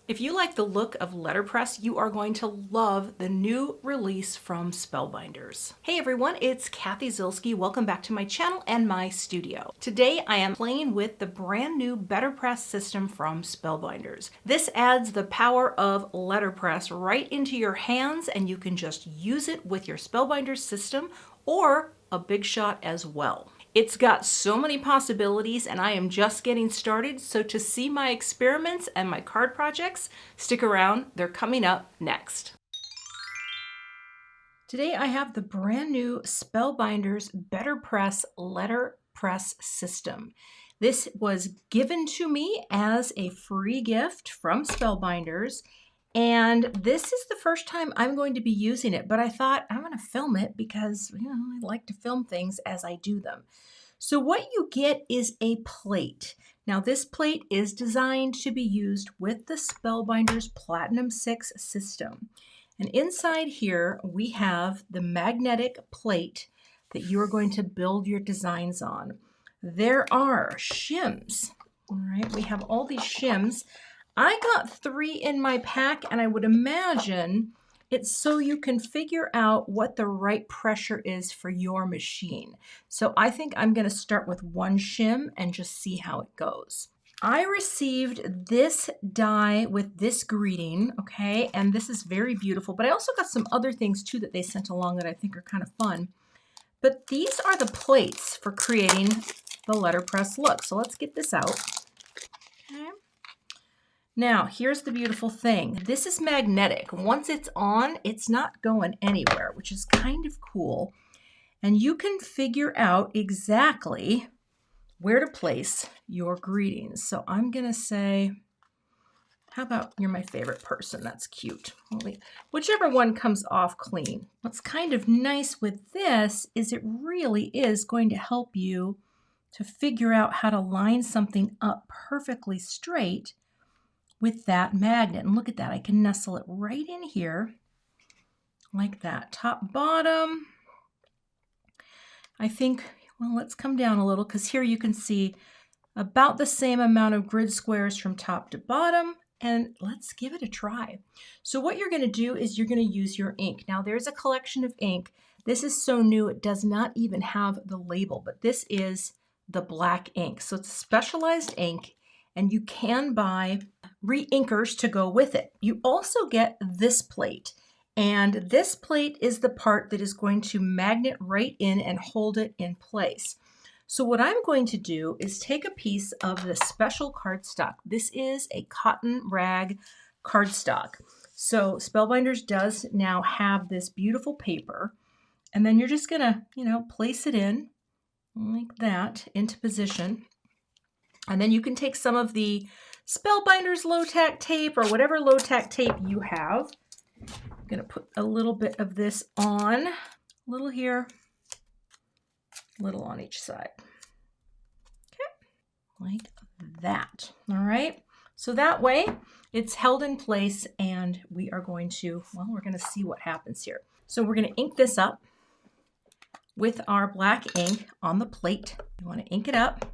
If you like the look of Letterpress, you are going to love the new release from Spellbinders. Hey everyone, it's Cathy Zielske. Welcome back to my channel and my studio. Today I am playing with the brand new BetterPress system from Spellbinders. This adds the power of Letterpress right into your hands, and you can just use it with your Spellbinders system or a big shot as well. It's got so many possibilities and I am just getting started, so to see my experiments and my card projects, stick around, they're coming up next. Today I have the brand new Spellbinders BetterPress Letterpress system. This was given to me as a free gift from Spellbinders, and this is the first time I'm going to be using it, but I thought I'm going to film it because, I like to film things as I do them. So what you get is a plate. Now this plate is designed to be used with the Spellbinders Platinum 6 system. And inside here we have the magnetic plate that you are going to build your designs on. There are shims. All right, we have all these shims. I got 3 in my pack, and I would imagine it's so you can figure out what the right pressure is for your machine. So I think I'm going to start with 1 shim and just see how it goes. I received this die with this greeting, okay, and this is very beautiful, but I also got some other things too that they sent along that I think are kind of fun. But these are the plates for creating the letterpress look. So let's get this out. Okay. Now, here's the beautiful thing. This is magnetic. Once it's on, it's not going anywhere, which is kind of cool. And you can figure out exactly where to place your greetings. So I'm going to say, how about you're my favorite person? That's cute. Whichever one comes off clean. What's kind of nice with this is it really is going to help you to figure out how to line something up perfectly straight with that magnet. And look at that, I can nestle it right in here like that. Top, bottom. I think, well, let's come down a little because here you can see about the same amount of grid squares from top to bottom, and let's give it a try. So what you're going to do is you're going to use your ink. Now there's a collection of ink. This is so new it does not even have the label, but this is the black ink. So it's a specialized ink, and you can buy re-inkers to go with it. You also get this plate, and this plate is the part that is going to magnet right in and hold it in place. So what I'm going to do is take a piece of the special cardstock. This is a cotton rag cardstock. So Spellbinders does now have this beautiful paper, and then you're just gonna, place it in like that into position. And then you can take some of the Spellbinders low-tack tape or whatever low-tack tape you have. I'm going to put a little bit of this on, a little here, a little on each side. Okay, like that. All right, so that way it's held in place, and we are going to, well, we're going to see what happens here. So we're going to ink this up with our black ink on the plate. You want to ink it up.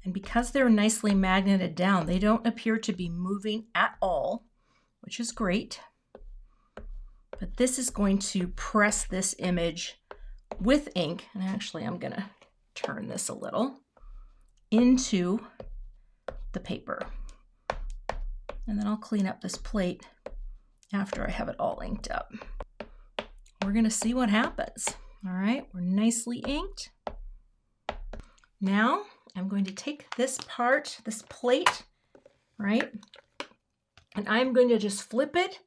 And because they're nicely magneted down, they don't appear to be moving at all, which is great. But this is going to press this image with ink, and actually I'm going to turn this a little, into the paper. And then I'll clean up this plate after I have it all inked up. We're going to see what happens. All right, we're nicely inked. Now, I'm going to take this part, this plate, right? And I'm going to just flip it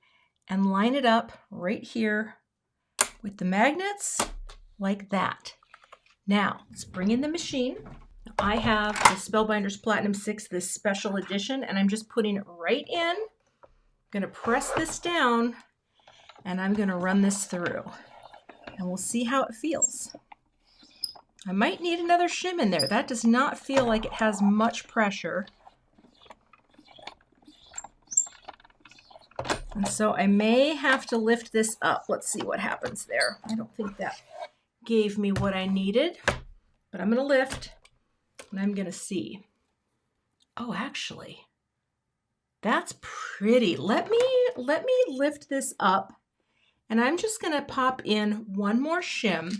and line it up right here with the magnets like that. Now, let's bring in the machine. I have the Spellbinders Platinum 6, this special edition, and I'm just putting it right in. I'm going to press this down, and I'm going to run this through. And we'll see how it feels. I might need another shim in there. That does not feel like it has much pressure. And so I may have to lift this up. Let's see what happens there. I don't think that gave me what I needed, but I'm going to lift and I'm going to see. Oh, actually, that's pretty. Let me lift this up, and I'm just going to pop in one more shim.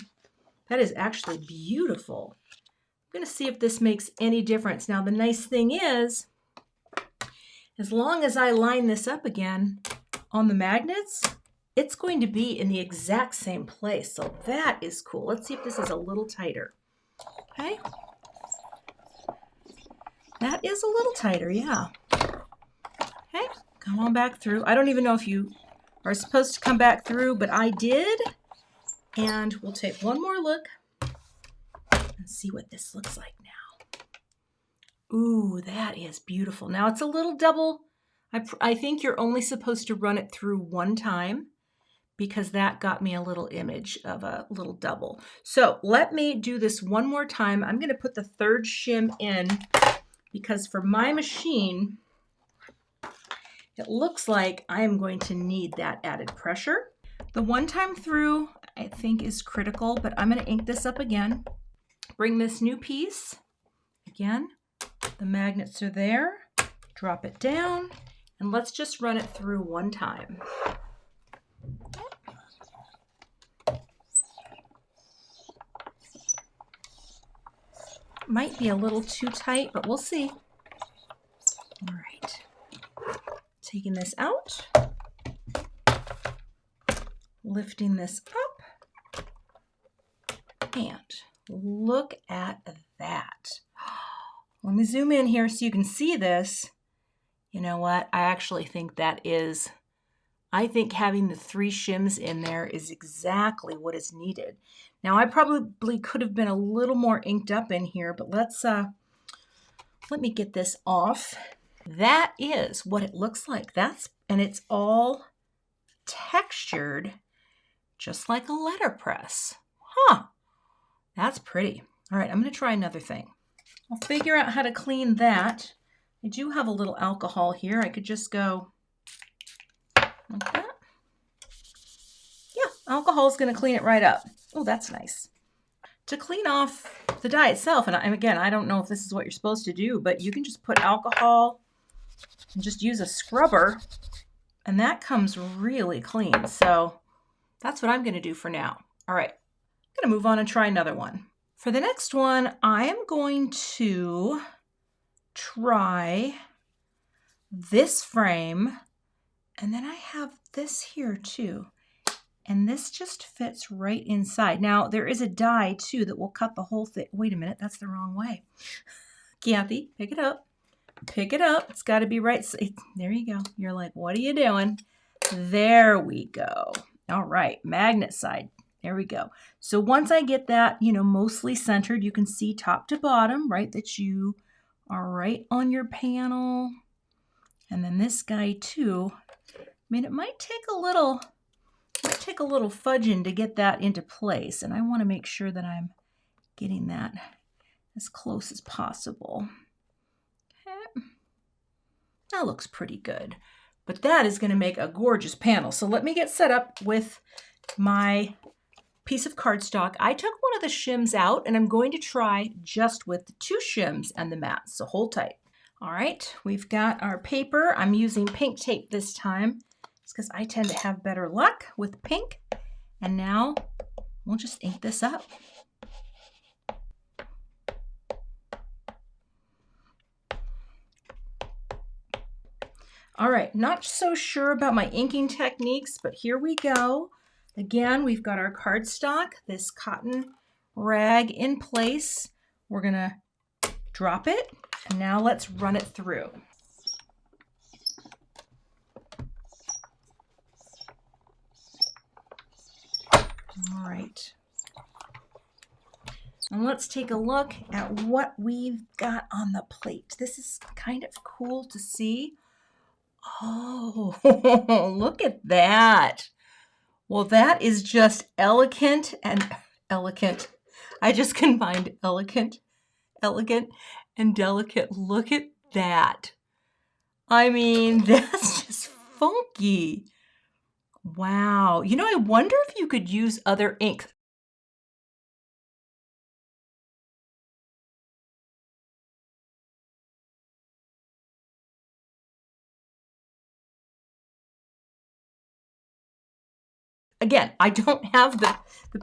That is actually beautiful. I'm going to see if this makes any difference. Now, the nice thing is, as long as I line this up again on the magnets, it's going to be in the exact same place. So that is cool. Let's see if this is a little tighter. Okay. That is a little tighter, yeah. Okay, come on back through. I don't even know if you are supposed to come back through, but I did. And we'll take one more look and see what this looks like now. Ooh, that is beautiful. Now it's a little double. I think you're only supposed to run it through one time because that got me a little image of a little double. So let me do this one more time. I'm going to put the third shim in because for my machine, it looks like I am going to need that added pressure. The one time through, I think, is critical, but I'm going to ink this up again. Bring this new piece. Again, the magnets are there. Drop it down, and let's just run it through one time. Might be a little too tight, but we'll see. All right. Taking this out. Lifting this up. And look at that. Let me zoom in here so you can see this. You know what? I actually think I think having the 3 shims in there is exactly what is needed. Now, I probably could have been a little more inked up in here, but let me get this off. That is what it looks like. And it's all textured just like a letterpress. Huh, that's pretty. All right, I'm gonna try another thing. I'll figure out how to clean that. I do have a little alcohol here. I could just go like that. Yeah, alcohol is gonna clean it right up. Oh, that's nice. To clean off the dye itself, and again, I don't know if this is what you're supposed to do, but you can just put alcohol and just use a scrubber, and that comes really clean. So that's what I'm going to do for now. All right, I'm going to move on and try another one. For the next one, I am going to try this frame, and then I have this here too. And this just fits right inside. Now, there is a die too that will cut the whole thing. Wait a minute, that's the wrong way. Cathy, pick it up. Pick it up. It's got to be right. There you go. You're like, what are you doing? There we go. All right, magnet side. There we go. So once I get that, mostly centered, you can see top to bottom, right, that you are right on your panel. And then this guy too. I mean, it might take a little fudging to get that into place, and I want to make sure that I'm getting that as close as possible. Okay. That looks pretty good, but that is going to make a gorgeous panel. So let me get set up with my piece of cardstock. I took one of the shims out, and I'm going to try just with the 2 shims and the mats, so hold tight. All right, we've got our paper. I'm using pink tape this time. Because I tend to have better luck with pink. And now we'll just ink this up. All right, not so sure about my inking techniques, but here we go. Again, we've got our cardstock, this cotton rag in place. We're gonna drop it, and now let's run it through. All right, and let's take a look at what we've got on the plate. This is kind of cool to see. Oh, look at that. Well, that is just elegant and elegant. I just combined elegant, and delicate. Look at that. I mean, that's just funky. Wow. I wonder if you could use other ink. again, I don't have the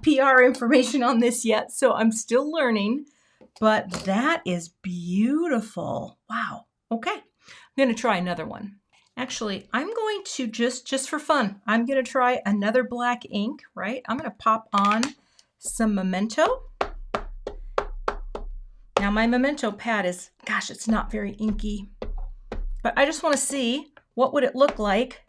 PR information on this yet, so I'm still learning, but that is beautiful. Wow. Okay, I'm gonna try another one. Actually, I'm going to just for fun, I'm gonna try another black ink, right? I'm gonna pop on some Memento. Now my Memento pad is, gosh, it's not very inky, but I just wanna see what would it look like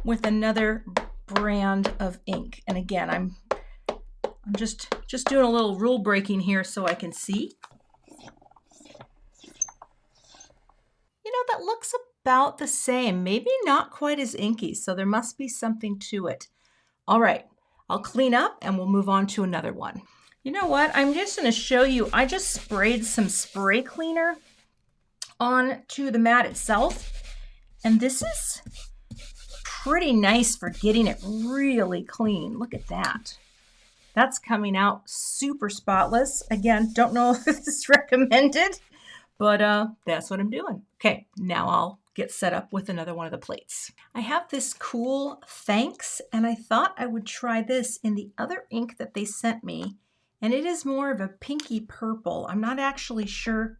with another brand of ink. And again, I'm just doing a little rule breaking here so I can see. You know, that looks about the same, maybe not quite as inky, so there must be something to it. All right, I'll clean up and we'll move on to another one. You know what? I'm just going to show you, I just sprayed some spray cleaner onto the mat itself, and this is pretty nice for getting it really clean. Look at that. That's coming out super spotless. Again, don't know if this is recommended, but that's what I'm doing. Okay, now I'll get set up with another one of the plates. I have this cool Thanks, and I thought I would try this in the other ink that they sent me, and it is more of a pinky purple. I'm not actually sure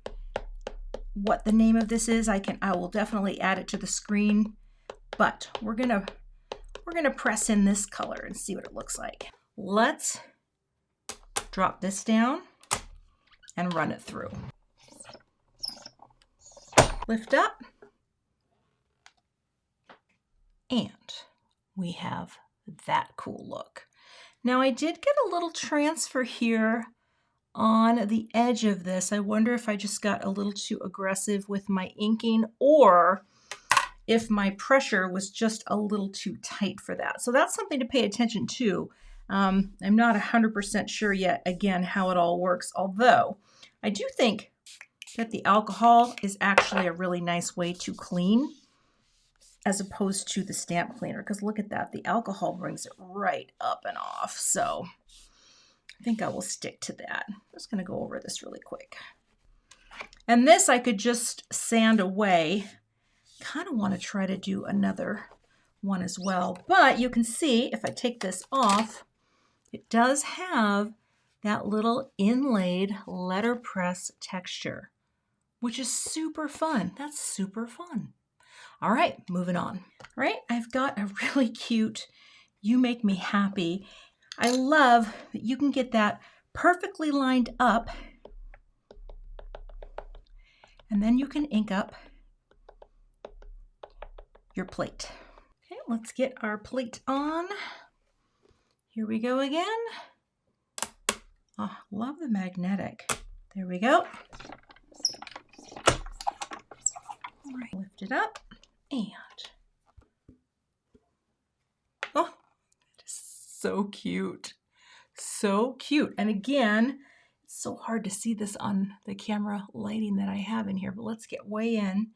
what the name of this is. I will definitely add it to the screen, but we're gonna press in this color and see what it looks like. Let's drop this down and run it through. Lift up, and we have that cool look. Now I did get a little transfer here on the edge of this. I wonder if I just got a little too aggressive with my inking, or if my pressure was just a little too tight for that. So that's something to pay attention to. I'm not 100% sure yet, again, how it all works, although I do think that the alcohol is actually a really nice way to clean as opposed to the stamp cleaner, because look at that, the alcohol brings it right up and off. So I think I will stick to that. I'm just going to go over this really quick. And this I could just sand away. Kind of want to try to do another one as well, but you can see if I take this off, it does have that little inlaid letterpress texture, which is super fun. That's super fun. All right, moving on. All right, I've got a really cute You Make Me Happy. I love that you can get that perfectly lined up, and then you can ink up your plate. Okay, let's get our plate on. Here we go again. Oh, love the magnetic. There we go. All right, lift it up, and oh, it is so cute. So cute. And again, it's so hard to see this on the camera lighting that I have in here, but let's get way in.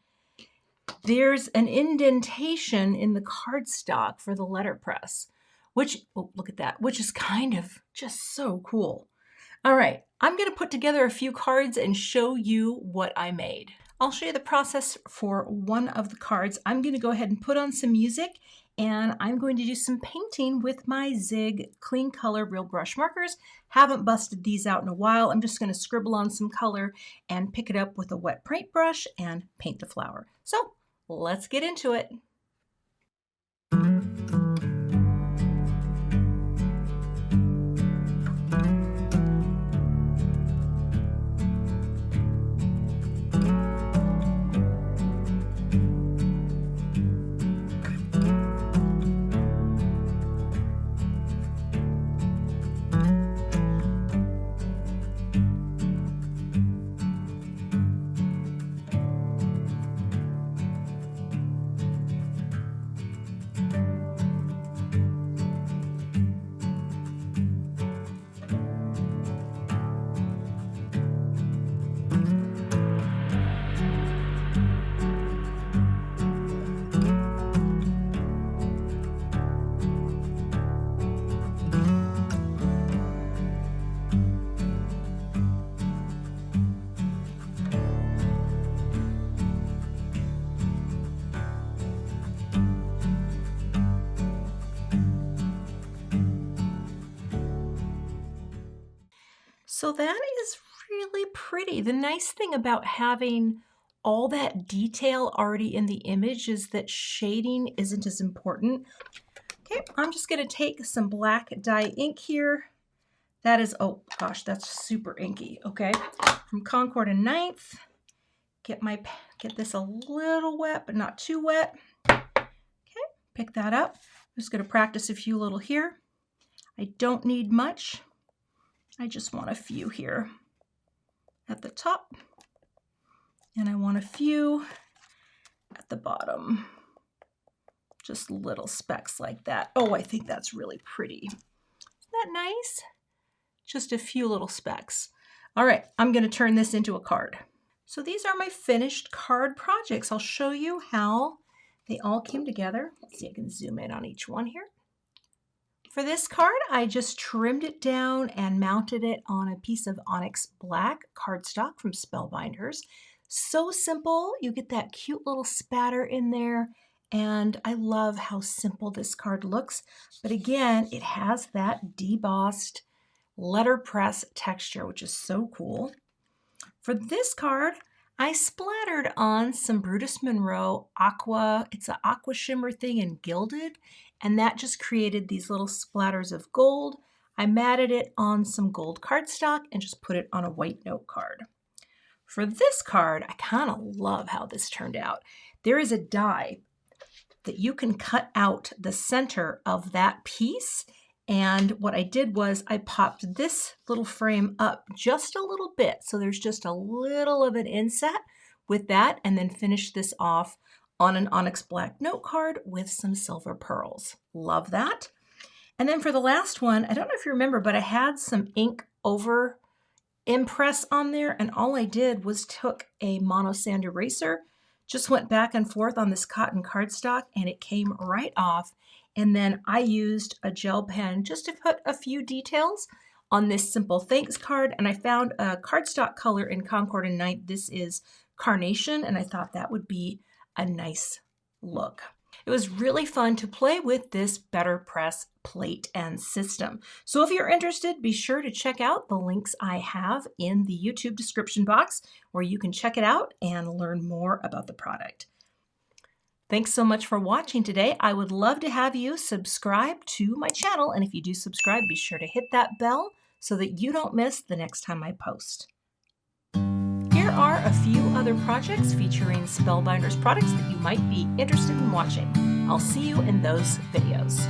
There's an indentation in the cardstock for the letterpress, which, oh, look at that, which is kind of just so cool. All right, I'm going to put together a few cards and show you what I made. I'll show you the process for one of the cards. I'm going to go ahead and put on some music, and I'm going to do some painting with my Zig Clean Color Real Brush markers. Haven't busted these out in a while. I'm just going to scribble on some color and pick it up with a wet paintbrush and paint the flower. So let's get into it. So that is really pretty. The nice thing about having all that detail already in the image is that shading isn't as important. Okay, I'm just going to take some black dye ink here. That is, oh gosh, that's super inky. Okay, from Concord and Ninth. Get this a little wet, but not too wet. Okay, pick that up. I'm just going to practice a few little here. I don't need much. I just want a few here at the top, and I want a few at the bottom. Just little specks like that. Oh, I think that's really pretty. Isn't that nice? Just a few little specks. All right, I'm going to turn this into a card. So these are my finished card projects. I'll show you how they all came together. Let's see, I can zoom in on each one here. For this card, I just trimmed it down and mounted it on a piece of onyx black cardstock from Spellbinders. So simple. You get that cute little spatter in there, and I love how simple this card looks. But again, it has that debossed letterpress texture, which is so cool. For this card, I splattered on some Brutus Monroe Aqua. It's an Aqua shimmer thing in Gilded, and that just created these little splatters of gold. I matted it on some gold cardstock and just put it on a white note card. For this card, I kind of love how this turned out. There is a die that you can cut out the center of that piece. And what I did was I popped this little frame up just a little bit. So there's just a little of an inset with that, and then finished this off on an onyx black note card with some silver pearls. Love that. And then for the last one, I don't know if you remember, but I had some ink over impress on there, and all I did was took a mono sand eraser, just went back and forth on this cotton cardstock, and it came right off. And then I used a gel pen just to put a few details on this simple thanks card. And I found a cardstock color in Concord and Ninth. This is Carnation, and I thought that would be a nice look. It was really fun to play with this BetterPress plate and system. So if you're interested, be sure to check out the links I have in the YouTube description box, where you can check it out and learn more about the product. Thanks so much for watching today. I would love to have you subscribe to my channel, and if you do subscribe, be sure to hit that bell so that you don't miss the next time I post. Here are a few other projects featuring Spellbinders products that you might be interested in watching. I'll see you in those videos.